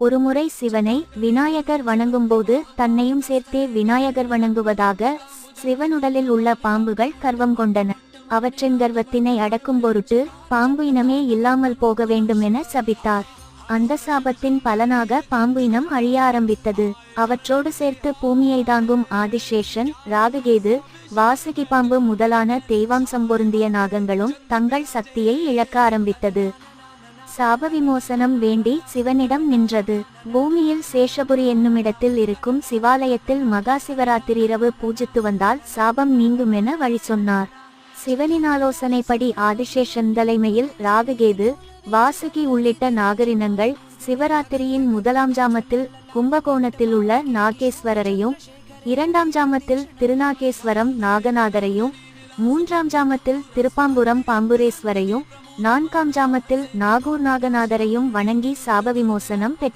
ஒருமுறை சிவனை விநாயகர் வணங்கும்போது தன்னையும் சேர்த்தே விநாயகர் வணங்குவதாக சிவனுடலில் உள்ள பாம்புகள் கர்வம் கொண்டன. அவற்றின் கர்வத்தினை அடக்கும் பொருட்டு பாம்பு இனமே இல்லாமல் போக வேண்டும் என சபித்தார். அந்த சாபத்தின் பலனாக பாம்பு இனம் அழிய ஆரம்பித்தது. அவற்றோடு சேர்த்து பூமியை தாங்கும் ஆதிசேஷன், ராகுகேது, வாசுகி பாம்பு முதலான தெய்வாம்சம் பொருந்திய நாகங்களும் தங்கள் சக்தியை இழக்க ஆரம்பித்தது. சாப விமோசனம் வேண்டி சிவனிடம் நின்றது. பூமியில் சேஷபுரி என்னுமிடத்தில் இருக்கும் சிவாலயத்தில் மகா சிவராத்திரி இரவு பூஜித்து வந்தால் சாபம் நீங்கும் என வழி சொன்னார். சிவனின் ஆலோசனைப்படி ஆதிசேஷன் தலைமையில் ராகுகேது, வாசுகி உள்ளிட்ட நாகரினங்கள் சிவராத்திரியின் முதலாம் ஜாமத்தில் கும்பகோணத்தில் உள்ள நாகேஸ்வரரையும், இரண்டாம் ஜாமத்தில் திருநாகேஸ்வரம் நாகநாதரையும், மூன்றாம் ஜாமத்தில் திருப்பாம்புரம் பாம்புரேஸ்வரையும், நான்காம் ஜாமத்தில் நாகூர் நாகநாதரையும் வணங்கி சாப விமோசனம் பெற்றனர்.